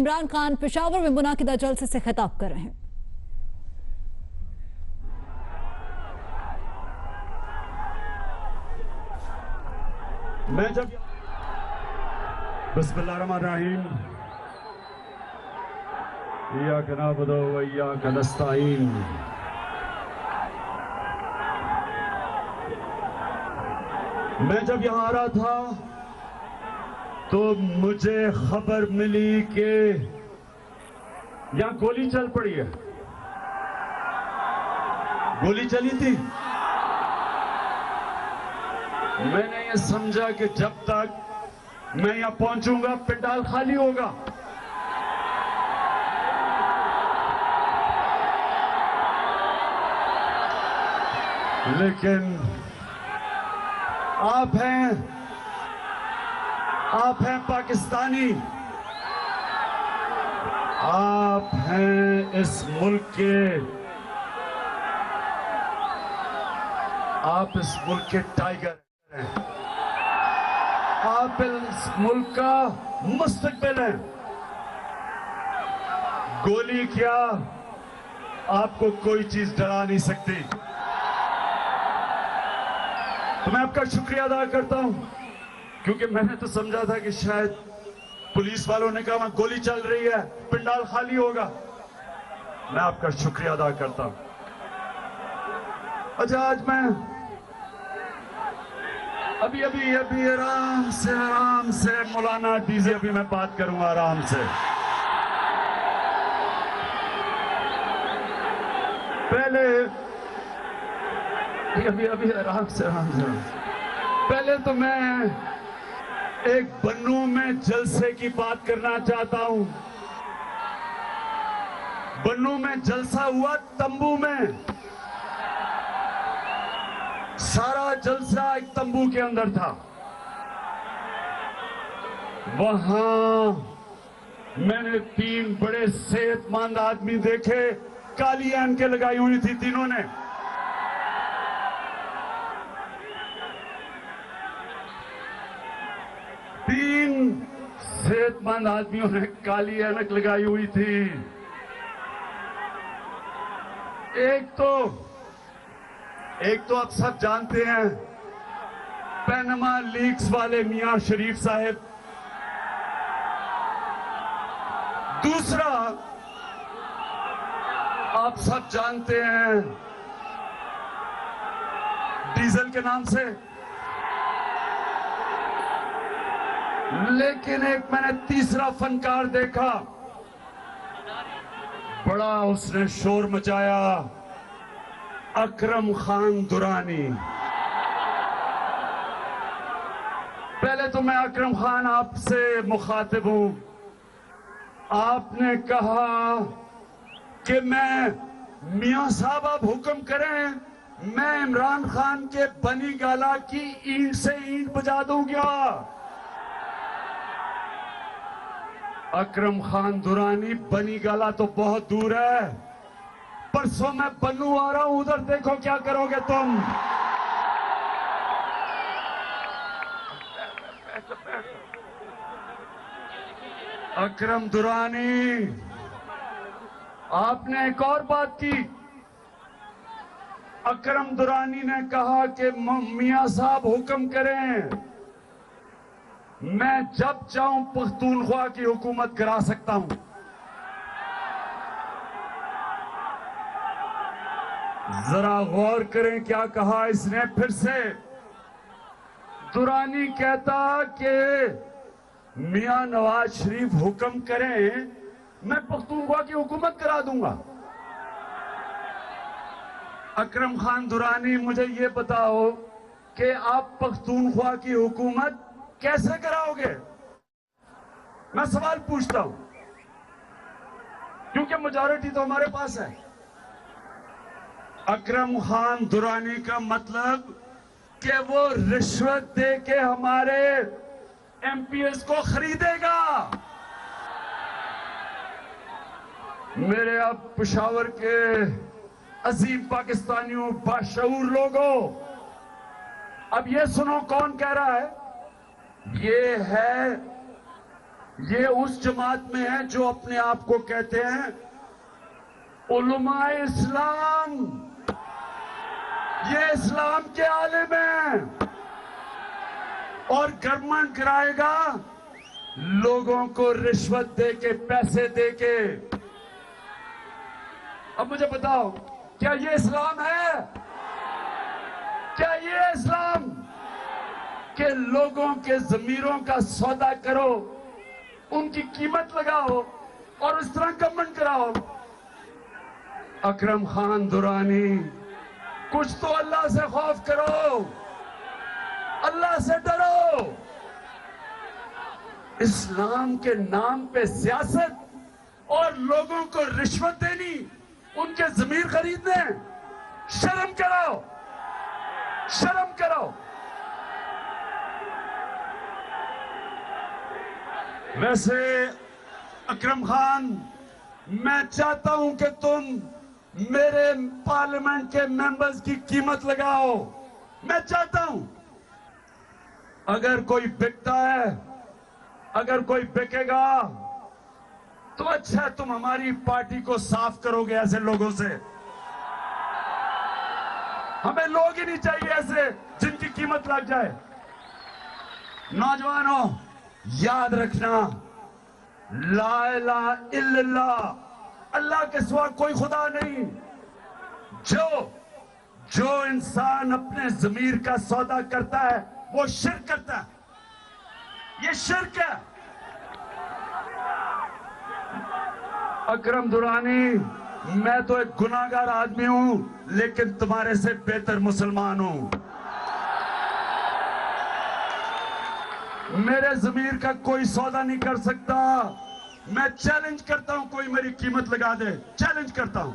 इमरान खान पेशावर में मुनाकिदा जलसे से खिताब कर रहे हैं। मैं जब बिस्मिल्लाहिर्रहमानिर्रहीम इय्याका नअबुदु व इय्याका नस्तईन। मैं जब यहाँ आ रहा था तो मुझे खबर मिली कि यहाँ गोली चल पड़ी है। गोली चली थी। मैंने ये समझा कि जब तक मैं यहां पहुंचूंगा पंडाल खाली होगा। लेकिन आप हैं पाकिस्तानी, आप हैं इस मुल्क के टाइगर, आप इस मुल्क का मुस्तकबिल है। गोली क्या, आपको कोई चीज डरा नहीं सकती। तो मैं आपका शुक्रिया अदा करता हूं, क्योंकि मैंने तो समझा था कि शायद पुलिस वालों ने कहा वहां गोली चल रही है, पंडाल खाली होगा। मैं आपका शुक्रिया अदा करता हूं। अच्छा, आज मैं अभी आराम से मौलाना दीजिए, अभी मैं बात करूंगा आराम से। पहले अभी आराम से। पहले तो मैं एक बन्नू में जलसे की बात करना चाहता हूं। बन्नू में जलसा हुआ तंबू में। सारा जलसा एक तंबू के अंदर था। वहां मैंने 3 बड़े सेहतमंद आदमी देखे, काली ऐनकें लगाई हुई थी तीनों ने। सेहतमंद आदमियों ने काली ऐनक लगाई हुई थी। एक तो आप सब जानते हैं, पैनमा लीक्स वाले मियां शरीफ साहब। दूसरा आप सब जानते हैं डीजल के नाम से। लेकिन एक मैंने तीसरा फनकार देखा, बड़ा उसने शोर मचाया, अकरम खान दुरानी। पहले तो मैं अकरम खान आपसे मुखातिब हूं। आपने कहा कि मियां साहब आप हुक्म करें, मैं इमरान खान के बनी गाला की ईंट से ईंट बजा दूंगा। अकरम खान दुरानी, बनी गाला तो बहुत दूर है। परसों मैं बन्नू आ रहा हूं, उधर देखो क्या करोगे तुम। अकरम दुरानी, आपने एक और बात की। अकरम दुरानी ने कहा कि मियां साहब हुक्म करें, मैं जब चाहूं पख्तूनख्वा की हुकूमत करा सकता हूं। जरा गौर करें क्या कहा इसने फिर से। दुरानी कहता कि मियां नवाज शरीफ हुक्म करें, मैं पख्तूनख्वा की हुकूमत करा दूंगा। अकरम खान दुरानी, मुझे ये बताओ कि आप पख्तूनख्वा की हुकूमत कैसे कराओगे? मैं सवाल पूछता हूं, क्योंकि मेजॉरिटी तो हमारे पास है। अकरम खान दुरानी का मतलब कि वो रिश्वत दे के हमारे एमपीएस को खरीदेगा। मेरे अब पेशावर के अजीम पाकिस्तानियों, बाशऊर लोगों, अब ये सुनो कौन कह रहा है। ये है ये उस जमात में है जो अपने आप को कहते हैं उलमाए इस्लाम। ये इस्लाम के आलिम हैं और गवर्नमेंट कराएगा लोगों को रिश्वत देके, पैसे देके। अब मुझे बताओ, क्या ये इस्लाम है? क्या ये इस्लाम के लोगों के ज़मीरों का सौदा करो, उनकी कीमत लगाओ और इस तरह गवर्नमेंट कराओ? अकरम खान दुरानी, कुछ तो अल्लाह से खौफ करो, अल्लाह से डरो। इस्लाम के नाम पे सियासत और लोगों को रिश्वत देनी, उनके जमीर खरीदने, शर्म करो, शर्म करो। वैसे अकरम खान, मैं चाहता हूं कि तुम मेरे पार्लियामेंट के मेंबर्स की कीमत लगाओ। मैं चाहता हूं अगर कोई बिकता है, अगर कोई बिकेगा तो अच्छा, तुम हमारी पार्टी को साफ करोगे ऐसे लोगों से। हमें लोग ही नहीं चाहिए ऐसे जिनकी कीमत लग जाए। नौजवानों, याद रखना, ला इलाहा इल्लल्लाह, अल्लाह के सिवा कोई खुदा नहीं। जो इंसान अपने ज़मीर का सौदा करता है वो शिर्क करता है। ये शिर्क है। अकरम दुरानी, मैं तो एक गुनाहगार आदमी हूं, लेकिन तुम्हारे से बेहतर मुसलमान हूं। मेरे ज़मीर का कोई सौदा नहीं कर सकता। मैं चैलेंज करता हूं, कोई मेरी कीमत लगा दे, चैलेंज करता हूं।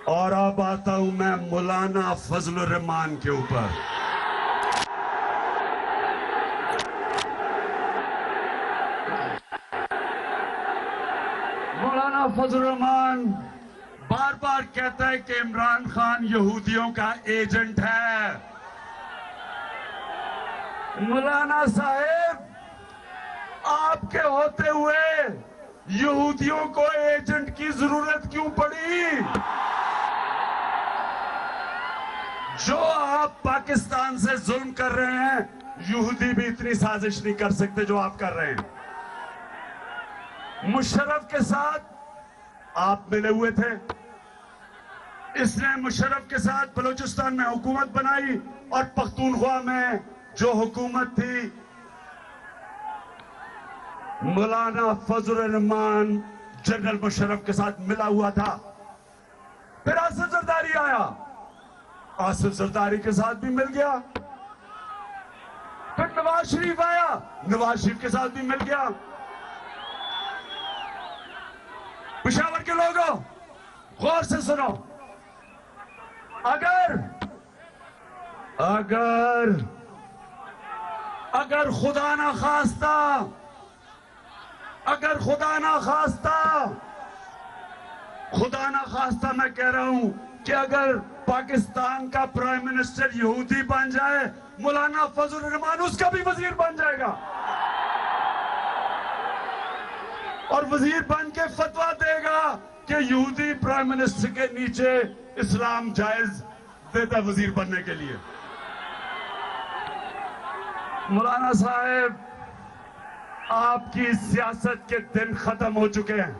और अब आता हूं मैं मौलाना फजलुर रहमान के ऊपर। मौलाना फजलुर रहमान बार बार कहता है कि इमरान खान यहूदियों का एजेंट है। मौलाना साहेब, आपके होते हुए यहूदियों को एजेंट की जरूरत क्यों पड़ी? जो आप पाकिस्तान से जुल्म कर रहे हैं, यहूदी भी इतनी साजिश नहीं कर सकते जो आप कर रहे हैं। मुशर्रफ के साथ आप मिले हुए थे। इसने मुशर्रफ के साथ बलूचिस्तान में हुकूमत बनाई और पख्तूनख्वा में जो हुकूमत थी, मौलाना फजलुर रहमान जनरल मुशर्रफ के साथ मिला हुआ था। फिर आसिफ जरदारी आया, आसिफ जरदारी के साथ भी मिल गया। फिर नवाज शरीफ आया, नवाज शरीफ के साथ भी मिल गया। पेशावर के लोगों, गौर से सुनो, अगर खुदा ना खास्ता, खुदा ना खास्ता मैं कह रहा हूं कि अगर पाकिस्तान का प्राइम मिनिस्टर यहूदी बन जाए, मौलाना फजलुर रहमान उसका भी वजीर बन जाएगा और वजीर बन के फतवा देगा कि यहूदी प्राइम मिनिस्टर के नीचे इस्लाम जायज देता वजीर बनने के लिए। मौलाना साहब, आपकी सियासत के दिन खत्म हो चुके हैं।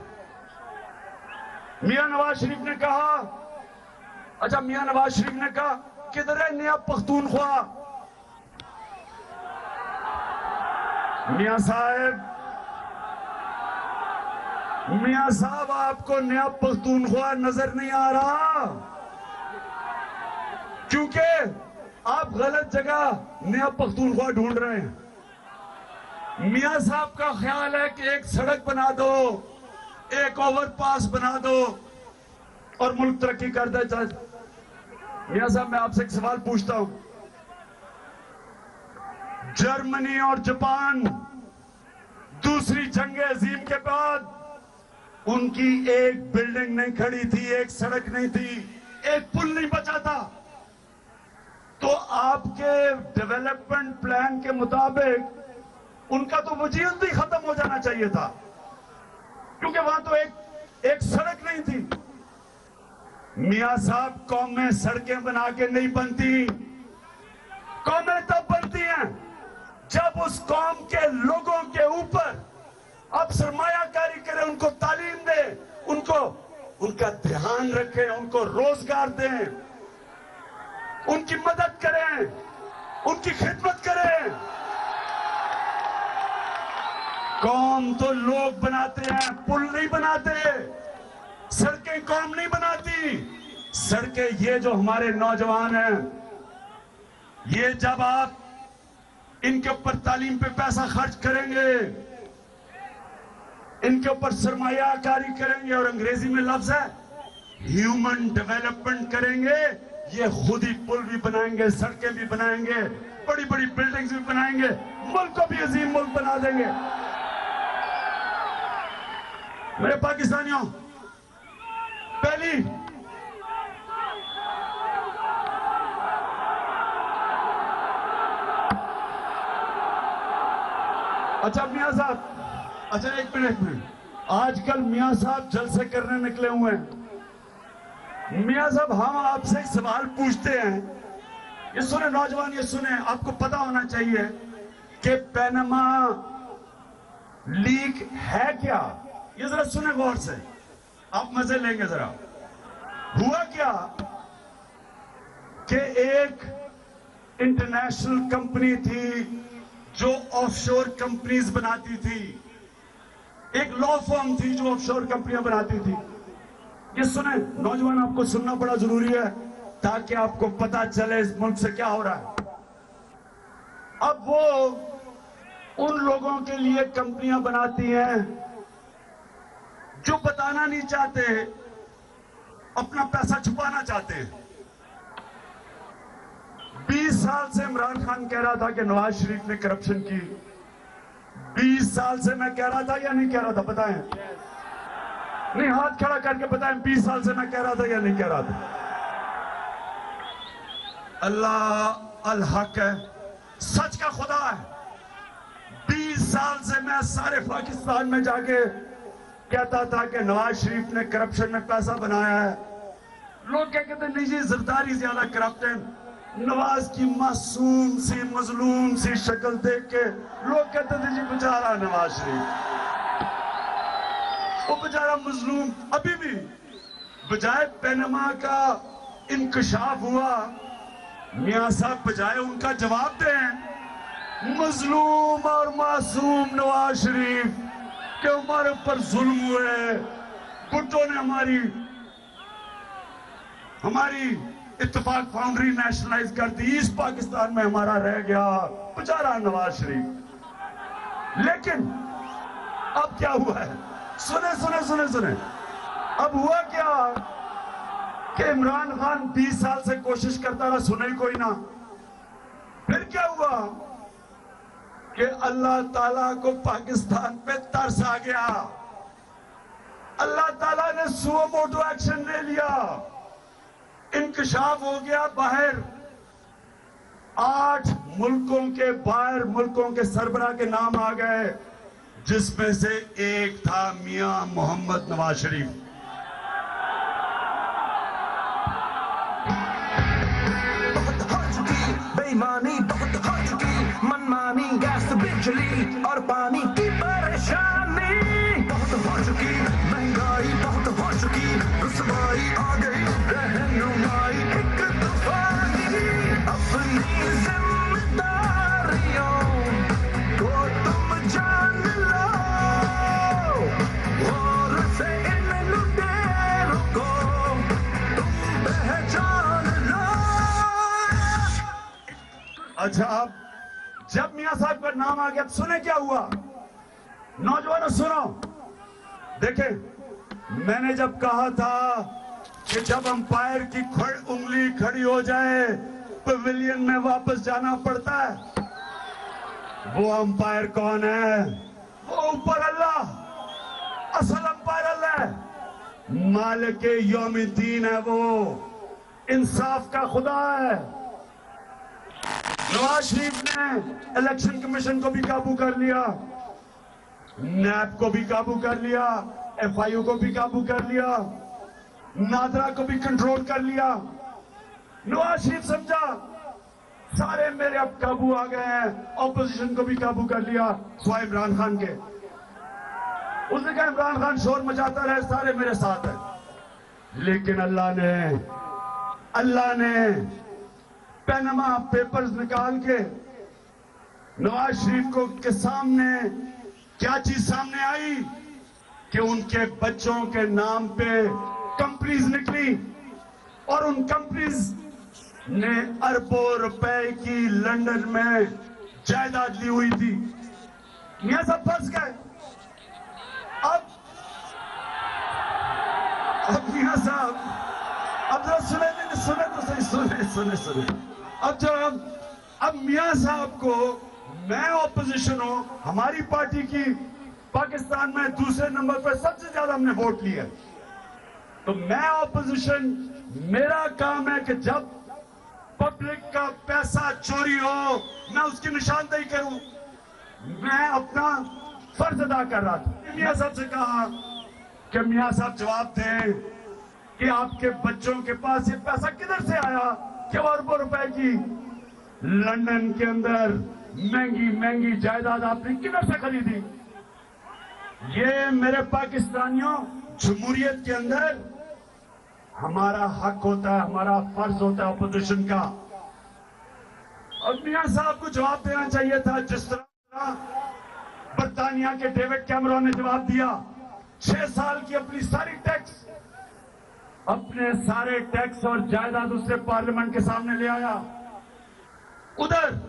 मियां नवाज शरीफ ने कहा, अच्छा मियां नवाज शरीफ ने कहा किधर है नया पख्तूनख्वा? मियां साहब, आपको नया पख्तूनख्वा नजर नहीं आ रहा, क्योंकि आप गलत जगह नया पख्तूनख्वा ढूंढ रहे हैं। मियां साहब का ख्याल है कि एक सड़क बना दो, एक ओवरपास बना दो और मुल्क तरक्की कर दे। मियां साहब, मैं आपसे एक सवाल पूछता हूं। जर्मनी और जापान दूसरी जंग अजीम के बाद उनकी एक बिल्डिंग नहीं खड़ी थी, एक सड़क नहीं थी, एक पुल नहीं बचा था। तो आपके डेवलपमेंट प्लान के मुताबिक उनका तो वजीयत भी खत्म हो जाना चाहिए था, क्योंकि वहां तो एक सड़क नहीं थी। मियां साहब, कौमें सड़कें बना के नहीं बनती, कौमें तब बनती हैं जब उस कौम के लोगों के ऊपर आप सरमायाकारी करें, उनको तालीम दें, उनको उनका ध्यान रखें, उनको रोजगार दें, उनकी मदद करें, उनकी खिदमत करें। कौम तो लोग बनाते हैं, पुल नहीं बनाते। सड़कें कौम नहीं बनाती। सड़कें ये जो हमारे नौजवान हैं, ये जब आप इनके ऊपर तालीम पे पैसा खर्च करेंगे, इनके ऊपर सरमायाकारी करेंगे, और अंग्रेजी में लफ्ज है ह्यूमन डेवलपमेंट करेंगे, ये खुद ही पुल भी बनाएंगे, सड़कें भी बनाएंगे, बड़ी बड़ी बिल्डिंग्स भी बनाएंगे, मुल्क को भी अजीम मुल्क बना देंगे। मेरे पाकिस्तानियों, पहली अच्छा मियां साहब, अच्छा एक मिनट, आजकल मियां साहब जलसे करने निकले हुए हैं। मियां साहब, हम आपसे एक सवाल पूछते हैं, ये सुने नौजवान, ये सुने, आपको पता होना चाहिए कि पैनामा लीक है क्या। ये जरा सुने गौर से, आप मजे लेंगे जरा। हुआ क्या कि एक इंटरनेशनल कंपनी थी जो ऑफशोर कंपनीज बनाती थी, एक लॉ फर्म थी जो ऑफशोर कंपनियां बनाती थी। ये सुने नौजवान, आपको सुनना बड़ा जरूरी है ताकि आपको पता चले इस मुल्क से क्या हो रहा है। अब वो उन लोगों के लिए कंपनियां बनाती हैं जो बताना नहीं चाहते, अपना पैसा छुपाना चाहते हैं। 20 साल से इमरान खान कह रहा था कि नवाज शरीफ ने करप्शन की। 20 साल से मैं कह रहा था या नहीं कह रहा था, बताएं? नहीं, हाथ खड़ा करके बताएं, 20 साल से मैं कह रहा था या नहीं कह रहा था? अल्लाह अल हक है, सच का खुदा है। 20 साल से मैं सारे पाकिस्तान में जाके कहता था कि नवाज शरीफ ने करप्शन में पैसा बनाया है। लोग क्या कहते हैं, नहीं जी जरदारी ज्यादा करप्ट है। नवाज की मासूम सी मजलूम सी शक्ल देख के लोग कहते थे जी बेचारा नवाज शरीफ, वो बेचारा मजलूम। अभी भी बजाय पैनामा का इंकशाफ हुआ, मियां साहब बजाय उनका जवाब दें, मजलूम और मासूम नवाज शरीफ के हमारे ऊपर जुल्म हुए, भुट्टो ने हमारी इत्तेफाक फाउंड्री नेशनलाइज कर दी, ईस्ट पाकिस्तान में हमारा रह गया बेचारा नवाज शरीफ। लेकिन अब क्या हुआ है, सुने सुने सुने सुने, अब हुआ क्या कि इमरान खान 20 साल से कोशिश करता रहा, सुने कोई ना। फिर क्या हुआ कि अल्लाह ताला को पाकिस्तान पे तरस आ गया, अल्लाह ताला ने सुओ मोटो एक्शन ले लिया, इंकशाफ हो गया बाहर। 8 मुल्कों के बाहर मुल्कों के सरबराह के नाम आ गए, जिसमें से एक था मियां मोहम्मद नवाज शरीफ। बहुत हो चुकी बेईमानी, बहुत हो चुकी मनमानी, गैस बिजली और पानी की परेशानी बहुत हो चुकी, महंगाई बहुत हो चुकी, रुसवाई आ गई, रहनुमाई एक तूफानी। अपनी जिम्मेदारियों को तुम जान लो और से इन लुटेरों को तुम पहचान लो। अच्छा, अब जब मियां साहब का नाम आ गया, अब सुने क्या हुआ नौजवानों, सुनो। देखें, मैंने जब कहा था कि जब अंपायर की उंगली खड़ी हो जाए पवेलियन में वापस जाना पड़ता है, वो अंपायर कौन है? वो ऊपर अल्लाह, असल अंपायर अल्लाह है, मालिक यौमिद्दीन है, वो इंसाफ का खुदा है। नवाज शरीफ ने इलेक्शन कमीशन को भी काबू कर लिया, नैब को भी काबू कर लिया, एफआईओ को भी काबू कर लिया, नादरा को भी कंट्रोल कर लिया। नवाज शरीफ समझा सारे मेरे अब काबू आ गए हैं, ऑपोजिशन को भी काबू कर लिया सिवाय इमरान खान के। उसने कहा इमरान खान शोर मचाता रहे, सारे मेरे साथ हैं। लेकिन अल्लाह ने पैनामा पेपर्स निकाल के नवाज शरीफ को के सामने क्या चीज सामने आई कि उनके बच्चों के नाम पे कंपनीज निकली और उन कंपनीज ने अरबों रुपए की लंदन में जायदाद ली हुई थी। मियां साहब फंस गए। अब मियां साहब अब जरा सुने तो सही, सुने। अब मियां साहब को, मैं ऑपोजिशन हूं, हमारी पार्टी की पाकिस्तान में दूसरे नंबर पर सबसे ज्यादा हमने वोट लिए, तो मैं ऑपोजिशन, मेरा काम है कि जब पब्लिक का पैसा चोरी हो मैं उसकी निशानदेही करूं। मैं अपना फर्ज अदा कर रहा था। मियां साहब से कहा कि मियां साहब जवाब दें कि आपके बच्चों के पास ये पैसा किधर से आया कि अरबों रुपए की लंदन के अंदर महंगी जायदाद आपने किधर से खरीदी। ये मेरे पाकिस्तानियों, जमहूरियत के अंदर हमारा हक होता है, हमारा फर्ज होता है अपोजिशन का। और मियां साहब को जवाब देना चाहिए था जिस तरह बर्तानिया के डेविड कैमरॉन ने जवाब दिया। 6 साल की अपने सारे टैक्स और जायदाद उससे पार्लियामेंट के सामने ले आया। उधर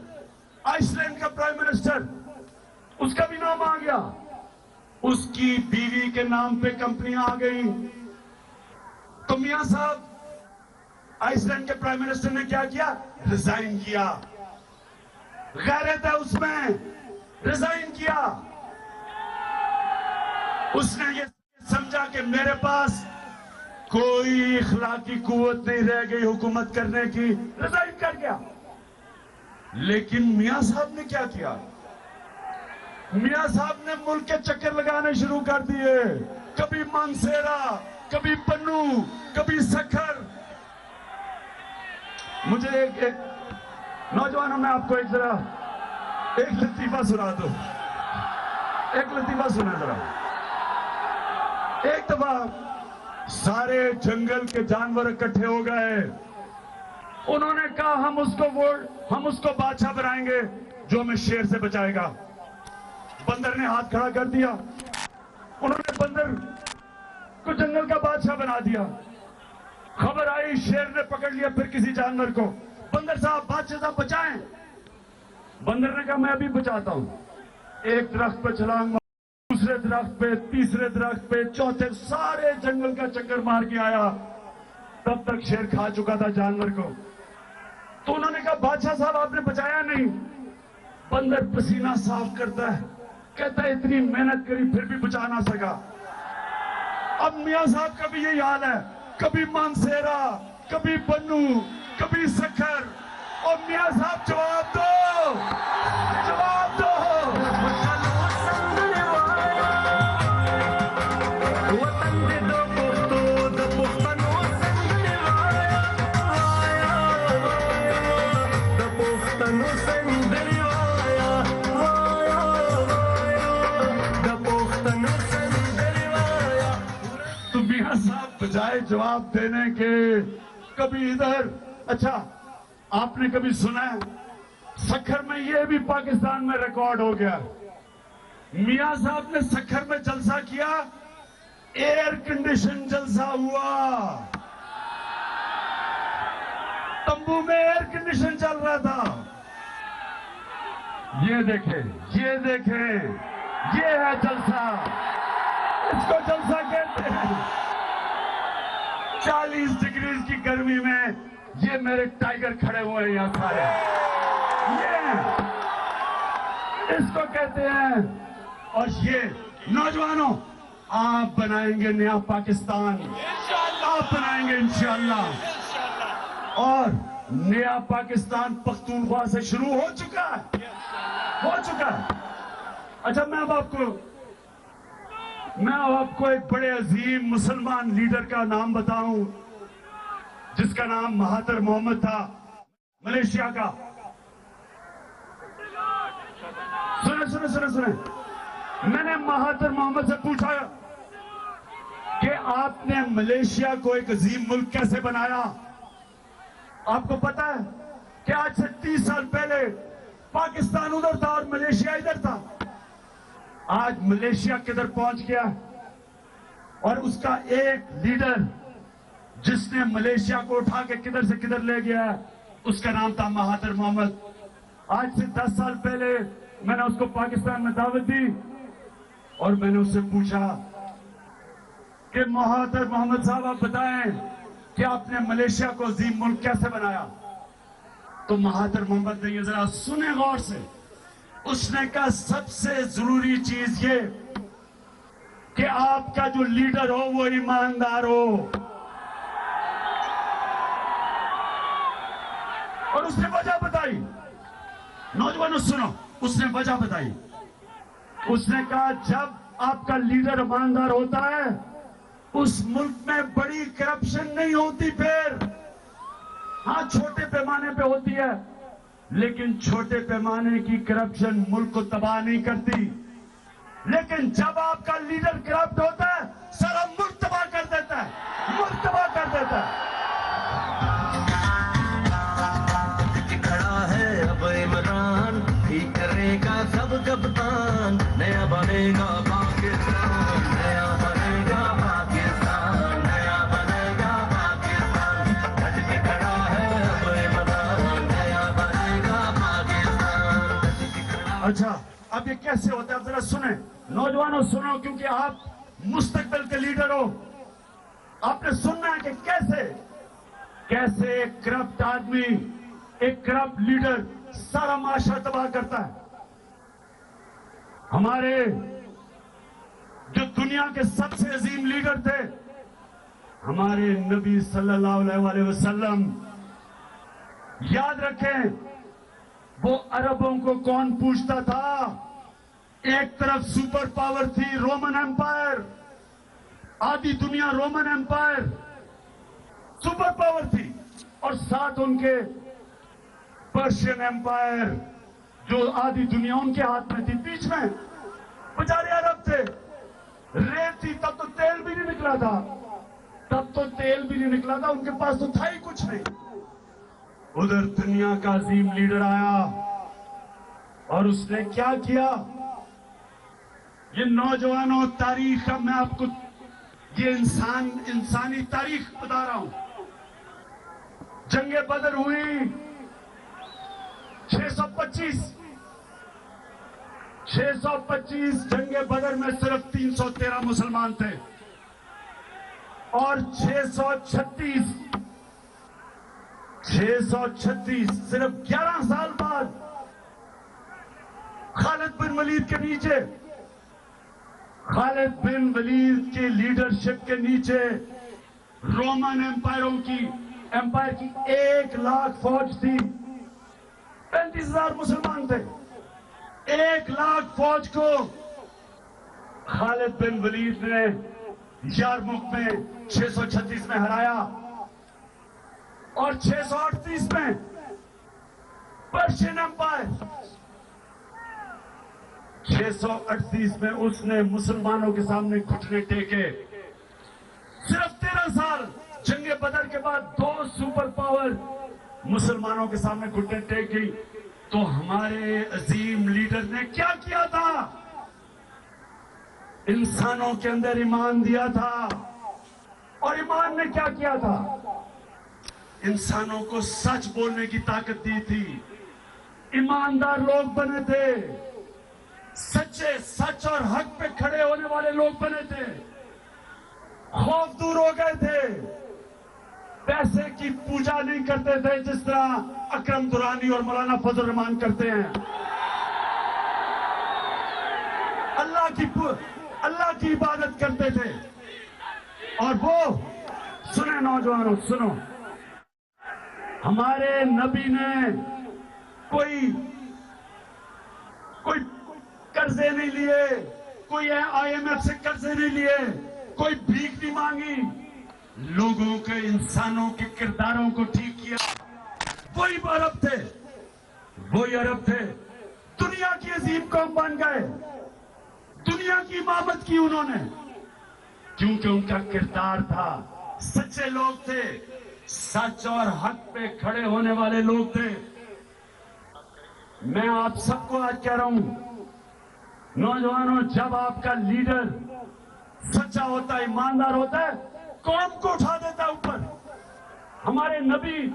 आइसलैंड का प्राइम मिनिस्टर, उसका भी नाम आ गया, उसकी बीवी के नाम पे कंपनियां आ गई। तो मियां साहब आइसलैंड के प्राइम मिनिस्टर ने क्या किया? रिजाइन किया। गैरत है उसमें, रिजाइन किया। उसने ये समझा कि मेरे पास कोई इखलाकी कुव्वत नहीं रह गई हुकूमत करने की, रिजाइन कर गया। लेकिन मियां साहब ने क्या किया? मियां साहब ने मुल्क के चक्कर लगाने शुरू कर दिए। कभी मानसेरा, कभी पन्नू, कभी सखर। मुझे एक नौजवानों में आपको एक लतीफा सुना दो। एक लतीफा सुना जरा। एक दफा सारे जंगल के जानवर इकट्ठे हो गए। उन्होंने कहा हम उसको बादशाह बनाएंगे जो हमें शेर से बचाएगा। बंदर ने हाथ खड़ा कर दिया। उन्होंने बंदर को जंगल का बादशाह बना दिया। खबर आई, शेर ने पकड़ लिया फिर किसी जानवर को। बंदर साहब, बादशाह साहब बचाएं। बंदर ने कहा मैं अभी बचाता हूं। एक दरख्त पे छलांग, दूसरे दरख्त पे, तीसरे दरख्त पे, चौथे, सारे जंगल का चक्कर मार के आया। तब तक शेर खा चुका था जानवर को। तो उन्होंने कहा बादशाह साहब आपने बचाया नहीं। बंदर पसीना साफ करता है, कहता है इतनी मेहनत करी फिर भी बचा ना सका। अब मियां साहब का भी यही हाल है, कभी मानसेरा, कभी पन्नू, कभी सखर। और मियां साहब जवाब दो, जवाब दो। तो मियां साहब बजाय जवाब देने के कभी इधर। अच्छा, आपने कभी सुना है सखर में? ये भी पाकिस्तान में रिकॉर्ड हो गया। मियां साहब ने सखर में जलसा किया, एयर कंडीशन जलसा हुआ। तंबू में एयर कंडीशन चल रहा था। ये देखे, ये है जलसा। इसको जलसा कहते हैं। 40 डिग्री की गर्मी में ये मेरे टाइगर खड़े हुए हैं यहां सारे। ये इसको कहते हैं। और ये नौजवानों, आप बनाएंगे नया पाकिस्तान, आप बनाएंगे इंशाअल्लाह। और नया पाकिस्तान पख्तूनख्वा से शुरू हो चुका है, हो चुका है। अच्छा, मैं अब आपको एक बड़े अजीम मुसलमान लीडर का नाम बताऊं, जिसका नाम महातिर मोहम्मद था, मलेशिया का। सुने, मैंने महातिर मोहम्मद से पूछा कि आपने मलेशिया को एक अजीम मुल्क कैसे बनाया। आपको पता है कि आज से 30 साल पहले पाकिस्तान उधर था और मलेशिया इधर था। आज मलेशिया किधर पहुंच गया, और उसका एक लीडर जिसने मलेशिया को उठा के किधर से किधर ले गया, उसका नाम था महातिर मोहम्मद। आज से 10 साल पहले मैंने उसको पाकिस्तान में दावत दी और मैंने उससे पूछा कि महातिर मोहम्मद साहब, आप बताएं कि आपने मलेशिया को अजीम मुल्क कैसे बनाया। तो महातिर मोहम्मद ने ये जरा सुने गौर से, उसने कहा सबसे जरूरी चीज ये कि आपका जो लीडर हो वो ईमानदार हो। और उसने वजह बताई, नौजवानों सुनो, उसने वजह बताई। उसने कहा जब आपका लीडर ईमानदार होता है उस मुल्क में बड़ी करप्शन नहीं होती। फिर हाँ, छोटे पैमाने पे होती है, लेकिन छोटे पैमाने की करप्शन मुल्क को तबाह नहीं करती। लेकिन जब आपका लीडर करप्ट होता है, सारा मुल्क तबाह कर देता है, मुल्क तबाह कर देता है। खड़ा है अब इमरान, ठीक करेगा सब कप्तान, नया बनेगा पाकिस्तान, नया बनेगा पाकिस्तान, नया बनेगा पाकिस्तान। डट के खड़ा है अब इमरान, नया बनेगा पाकिस्तान। अच्छा, अब ये कैसे होता है, आप जरा सुने नौजवानों, सुनो, क्योंकि आप मुस्तकबिल के लीडर हो। आपने सुनना है कि कैसे एक करप्ट आदमी, एक करप्ट लीडर सारा माशरा तबाह करता है। हमारे जो दुनिया के सबसे अजीम लीडर थे, हमारे नबी सल्लल्लाहु अलैहि वसल्लम, याद रखें वो अरबों को कौन पूछता था। एक तरफ सुपर पावर थी रोमन एम्पायर, आधी दुनिया रोमन एम्पायर सुपर पावर थी, और साथ उनके पर्शियन एम्पायर जो आधी दुनिया उनके हाथ में थी। बीच में बेचारे अरब थे, रेत थी, तब तो तेल भी नहीं निकला था, उनके पास तो था ही कुछ नहीं। उधर दुनिया का अजीम लीडर आया और उसने क्या किया। ये नौजवानों, तारीख का मैं आपको ये इंसानी तारीख बता रहा हूं। जंगे बदर हुई 625 जंगे बदर में सिर्फ 313 मुसलमान थे, और 636 सिर्फ 11 साल बाद खालिद बिन वलीद के लीडरशिप के नीचे रोमन एम्पायर की 1 लाख फौज थी। 35,000 मुसलमान थे। 1 लाख फौज को खालिद बिन वलीद ने यारमुख में 636 में हराया, और 638 में पर्शियन एम्पायर 638 में उसने मुसलमानों के सामने घुटने टेके। सिर्फ 13 साल जंगे बदर के बाद 2 सुपर पावर मुसलमानों के सामने घुटने टेक गई। तो हमारे अजीम लीडर ने क्या किया था? इंसानों के अंदर ईमान दिया था, और ईमान ने क्या किया था? इंसानों को सच बोलने की ताकत दी थी। ईमानदार लोग बने थे, सच और हक पे खड़े होने वाले लोग बने थे। खौफ दूर हो गए थे, पैसे की पूजा नहीं करते थे जिस तरह अकरम दुरानी और मौलाना फजल रहमान करते हैं। अल्लाह की इबादत करते थे। और वो सुने नौजवानों, सुनो, हमारे नबी ने कोई कर्जे नहीं लिए, कोई IMF से कर्जे नहीं लिए, कोई भीख नहीं मांगी, लोगों के, इंसानों के किरदारों को ठीक किया। वही अरब थे, वही अरब थे, दुनिया की अजीब कौम बन गए, दुनिया की इमामत की उन्होंने, क्योंकि उनका किरदार था, सच्चे लोग थे, सच और हक पे खड़े होने वाले लोग थे। मैं आप सबको आज कह रहा हूं, नौजवानों, जब आपका लीडर सच्चा होता है, ईमानदार होता है, कौम को उठा देता है ऊपर। हमारे नबी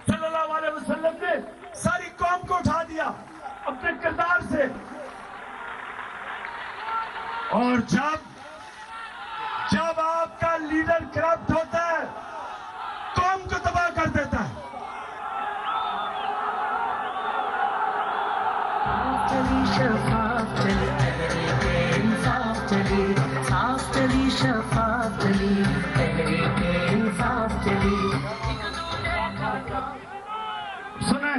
सल्लल्लाहु अलैहि वसल्लम ने सारी कौम को उठा दिया अपने किरदार से। और जब आपका लीडर करप्ट होता है, कौम को तबाह कर देता है। सुने,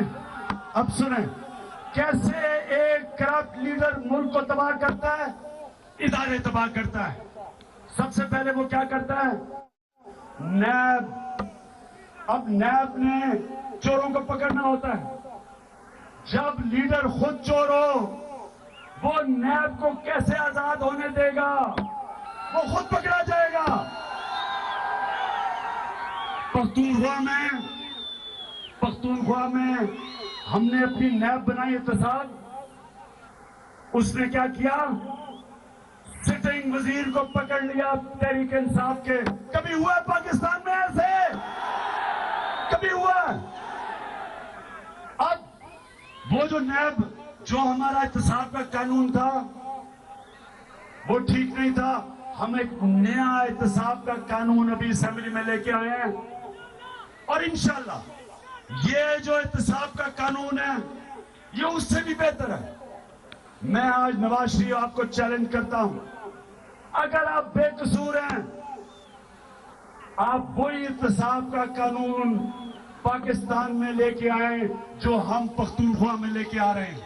अब सुने, कैसे एक करप्ट लीडर मुल्क को तबाह करता है, इदारे तबाह करता है। सबसे पहले वो क्या करता है? नैब। अब नैब ने चोरों को पकड़ना होता है। जब लीडर खुद चोर हो, वो नैब को कैसे आजाद होने देगा? वो खुद पकड़ा जाएगा। पख्तूनख्वा में हमने अपनी नैब बनाई एहतसाब। उसने क्या किया? सिटिंग वजीर को पकड़ लिया तहरीक इंसाफ के। कभी हुआ पाकिस्तान में ऐसे? कभी हुआ? अब वो जो नैब, जो हमारा एहतसाब का कानून था, वो ठीक नहीं था। हम एक नया एहतसाब का कानून अभी असेंबली में लेके आए हैं, और इंशाल्लाह ये जो एहतसाब का कानून है, ये उससे भी बेहतर है। मैं आज नवाज शरीफ आपको चैलेंज करता हूं, अगर आप बेकसूर हैं, आप वही एहतसाब का कानून पाकिस्तान में लेके आए जो हम पख्तूनख्वा में लेके आ रहे हैं।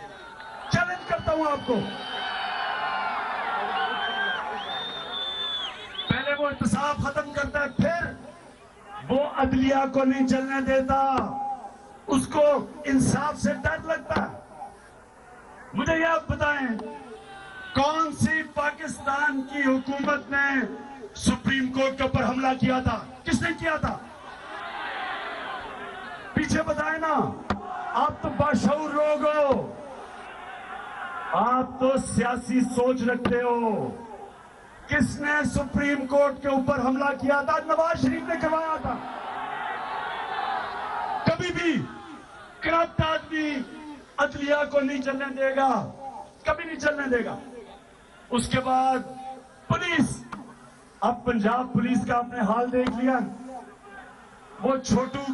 चैलेंज करता हूं आपको। पहले वो एहतसाब खत्म करता है, फिर वो अदलिया को नहीं चलने देता, उसको इंसाफ से डर लगता है। मुझे ये आप बताएं, कौन सी पाकिस्तान की हुकूमत ने सुप्रीम कोर्ट के ऊपर हमला किया था? किसने किया था? पीछे बताएं ना। आप तो बाशऊर लोग हो, आप तो सियासी सोच रखते हो। किसने सुप्रीम कोर्ट के ऊपर हमला किया था? नवाज शरीफ ने करवाया था। कभी भी करप्ट आदमी अदलिया को नहीं चलने देगा, कभी नहीं चलने देगा। उसके बाद पुलिस, अब पंजाब पुलिस का आपने हाल देख लिया। वो छोटू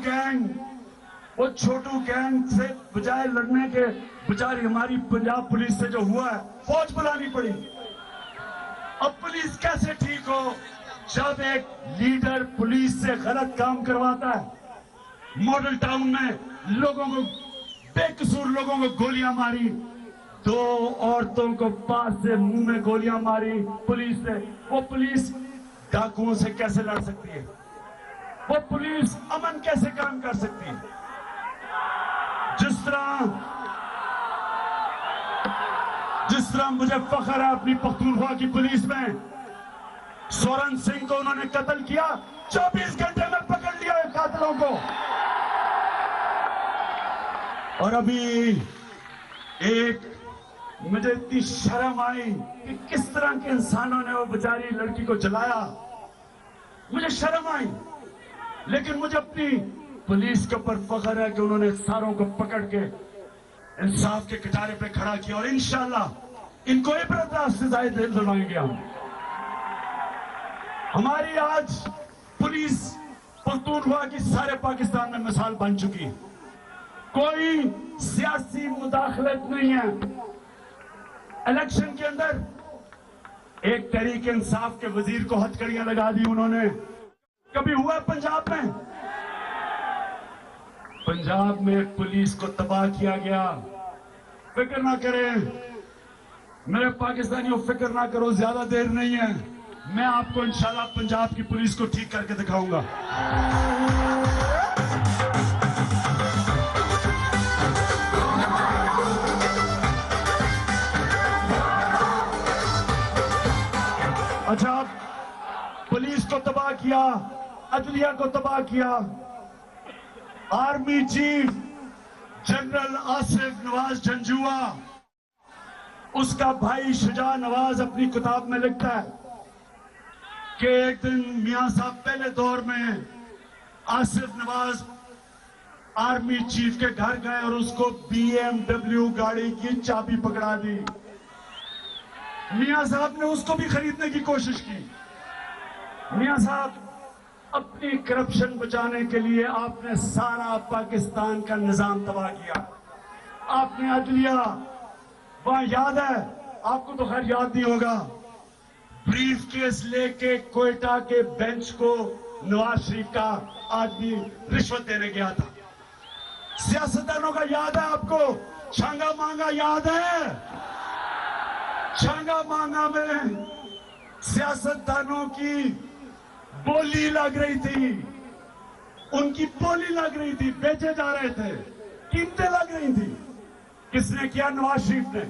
गैंग से बजाय लड़ने के, बेचारी हमारी पंजाब पुलिस से जो हुआ है, फौज बुलानी पड़ी। अब पुलिस कैसे ठीक हो जब एक लीडर पुलिस से गलत काम करवाता है? मॉडल टाउन में लोगों को, बेकसूर लोगों को गोलियां मारी, 2 औरतों को पास से मुंह में गोलियां मारी पुलिस ने। वो पुलिस डाकुओं से कैसे लड़ सकती है? वो पुलिस अमन कैसे काम कर सकती है? जिस तरह मुझे फख्र है अपनी पख्तूनख्वा की पुलिस में, सोरन सिंह को उन्होंने कत्ल किया, 24 घंटे में पकड़ लिया है कातिलों को। और अभी एक मुझे इतनी शर्म आई कि किस तरह के इंसानों ने वो बेचारी लड़की को जलाया। मुझे शर्म आई, लेकिन मुझे अपनी पुलिस के ऊपर फख्र है कि उन्होंने सारों को पकड़ के इंसाफ के किनारे पे खड़ा किया। और इंशाल्लाह इनको इबरत से ज्यादा दिलवाएंगे हम। हमारी आज पुलिस पख्तूनख्वा की सारे पाकिस्तान में मिसाल बन चुकी है। कोई सियासी मुदाखलत नहीं है। इलेक्शन के अंदर एक तहरीक इंसाफ के वजीर को हथकड़ियां लगा दी उन्होंने। कभी हुआ पंजाब में? पंजाब में पुलिस को तबाह किया गया। फिक्र ना करें मेरे पाकिस्तानियों, फिक्र ना करो, ज्यादा देर नहीं है, मैं आपको इंशाल्लाह पंजाब की पुलिस को ठीक करके दिखाऊंगा। अच्छा, पुलिस को तबाह किया, अदलिया को तबाह किया, army chief general Asif Nawaz Janjua, उसका भाई शुजा नवाज अपनी किताब में लिखता है कि एक दिन मियां साहब पहले दौर में आसिफ नवाज आर्मी चीफ के घर गए और उसको BMW गाड़ी की चाबी पकड़ा दी। मियां साहब ने उसको भी खरीदने की कोशिश की। मियां साहब अपनी करप्शन बचाने के लिए आपने सारा पाकिस्तान का निजाम तबाह किया। आपने अदलिया, वहां याद है आपको, तो खैर याद नहीं होगा, ब्रीफ केस लेके कोयटा के बेंच को नवाज शरीफ का आदमी रिश्वत देने गया था। सियासतदानों का याद है आपको, छांगा मांगा याद है? छांगा मांगा में सियासतदानों की बोली लग रही थी, उनकी बोली लग रही थी, बेचे जा रहे थे, कीमतें लग रही थी। किसने किया? नवाज शरीफ ने।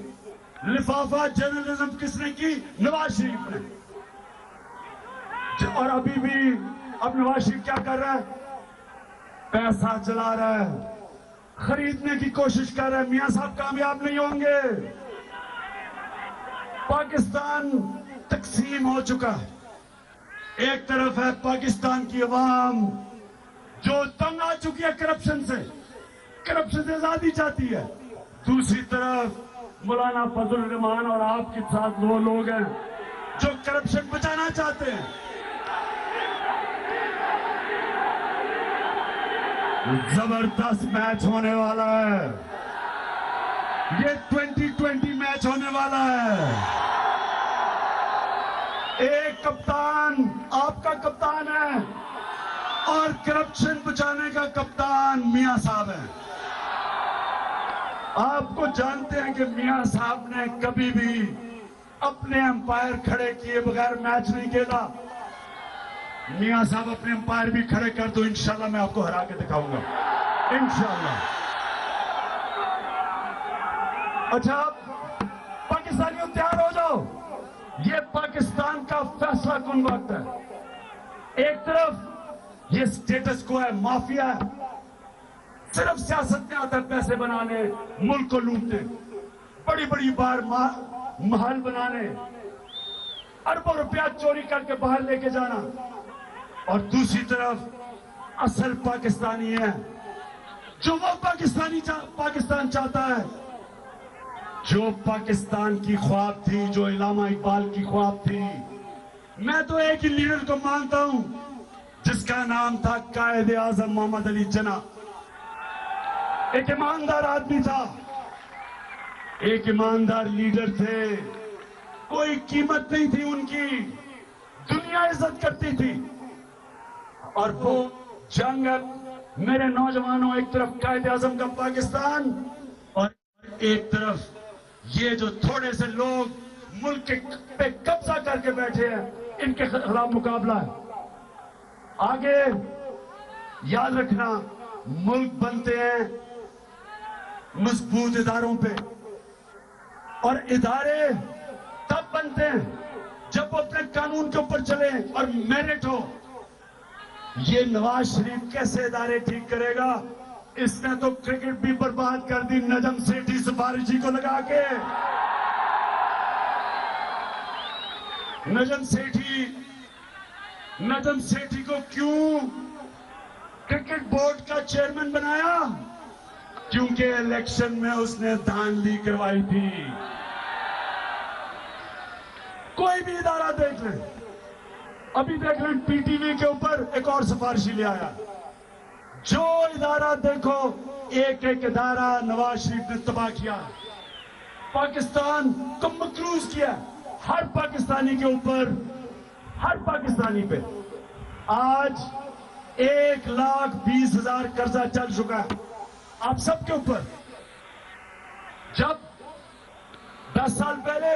लिफाफा जर्नलिज्म किसने की? नवाज शरीफ ने। और अभी भी अब नवाज शरीफ क्या कर रहा है? पैसा चला रहा है, खरीदने की कोशिश कर रहा है। मियां साहब कामयाब नहीं होंगे। पाकिस्तान तकसीम हो चुका है। एक तरफ है पाकिस्तान की अवाम जो तंग आ चुकी है करप्शन से आजादी चाहती है। दूसरी तरफ मौलाना फजल रहमान और आपके साथ वो लोग हैं जो करप्शन बचाना चाहते हैं। जबरदस्त मैच होने वाला है, ये 2020 मैच होने वाला है। एक कप्तान आपका कप्तान है और करप्शन बचाने का कप्तान मियां साहब है। आपको जानते हैं कि मियां साहब ने कभी भी अपने अंपायर खड़े किए बगैर मैच नहीं खेला। मियां साहब अपने अंपायर भी खड़े कर दो, इंशाल्लाह मैं आपको हरा के दिखाऊंगा, इंशाल्लाह। अच्छा, पाकिस्तानियों तैयार हो जाओ, ये पाकिस्तान का फैसला कुन वक्त है। एक तरफ ये स्टेटस को है, माफिया है, सिर्फ सियासत में आता है पैसे बनाने, मुल्क को लूटने, बड़ी बड़ी बार महल बनाने, अरबों रुपया चोरी करके बाहर लेके जाना। और दूसरी तरफ असल पाकिस्तानी है जो वो पाकिस्तान चाहता है, जो पाकिस्तान की ख्वाब थी, जो इलामा इकबाल की ख्वाब थी। मैं तो एक ही लीडर को मानता हूं जिसका नाम था कायदे आजम मोहम्मद अली जिन्ना। एक ईमानदार आदमी था, एक ईमानदार लीडर थे, कोई कीमत नहीं थी उनकी, दुनिया इज्जत करती थी। और वो जंग, मेरे नौजवानों, एक तरफ कायदे आजम का पाकिस्तान और एक तरफ ये जो थोड़े से लोग मुल्क पे कब्जा करके बैठे हैं, इनके खिलाफ मुकाबला है। आगे याद रखना, मुल्क बनते हैं मजबूत इदारों पे, और इदारे तब बनते हैं जब वो अपने कानून के ऊपर चले और मेरिट हो। ये नवाज शरीफ कैसे इदारे ठीक करेगा? इसने तो क्रिकेट भी बर्बाद कर दी नजम सेठी सिफारिशी को लगा के। नजम सेठी को क्यों क्रिकेट बोर्ड का चेयरमैन बनाया? क्योंकि इलेक्शन में उसने धांधली करवाई थी। कोई भी इदारा देख लें, अभी देख लें टीटीवी के ऊपर एक और सिफारिशी ले आया। जो इदारा देखो, एक एक इदारा नवाज शरीफ ने तबाह किया, पाकिस्तान को मकरूज किया, हर पाकिस्तानी के ऊपर, हर पाकिस्तानी पे आज 1,20,000 कर्जा चल चुका है। आप सबके ऊपर। जब 10 साल पहले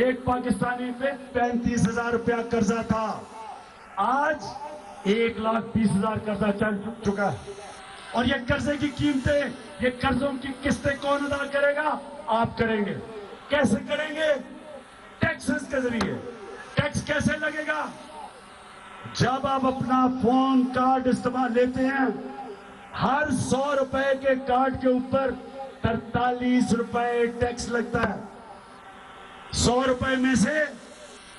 एक पाकिस्तानी पे 35,000 रुपया कर्जा था, आज 1,20,000 कर्जा चल चुका है। और ये कर्जे की कीमतें, ये कर्जों की किस्तें कौन अदा करेगा? आप करेंगे। कैसे करेंगे? टैक्सेस के जरिए। टैक्स कैसे लगेगा? जब आप अपना फोन कार्ड इस्तेमाल लेते हैं, हर 100 रुपए के कार्ड के ऊपर 43 रुपए टैक्स लगता है। 100 रुपए में से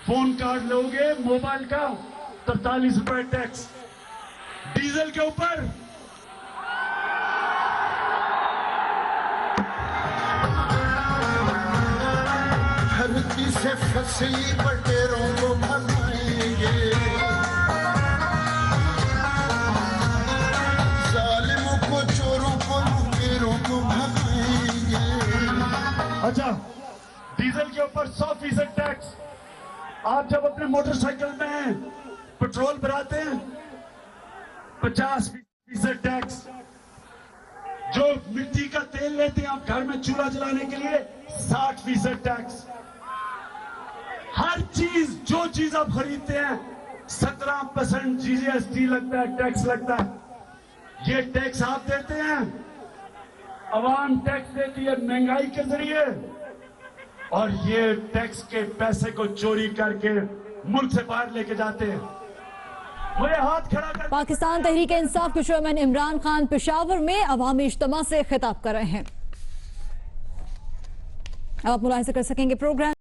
फोन कार्ड लोगे मोबाइल का, 43 रुपए टैक्स। डीजल के ऊपर धरती से फंसी बटेरों को भगाएंगे, जालिमों को, चोरों को, लुटेरों को भगाएंगे। अच्छा, डीजल के ऊपर 100% टैक्स। आप जब अपने मोटरसाइकिल में पेट्रोल भराते हैं, 50% टैक्स। जो मिट्टी का तेल लेते हैं आप घर में चूल्हा जलाने के लिए, 60% टैक्स। हर चीज, जो चीज आप खरीदते हैं, 17% जीएसटी लगता है, टैक्स लगता है। ये टैक्स आप देते हैं, अवाम टैक्स देती है महंगाई के जरिए, और ये टैक्स के पैसे को चोरी करके मुल्क से बाहर लेके जाते हैं। मुझे हाथ खड़ा कर। पाकिस्तान तहरीक इंसाफ के चेयरमैन इमरान खान पेशावर में अवामी इज्तिमा से खिताब कर रहे हैं। अब आप मुलाहिजा कर सकेंगे प्रोग्राम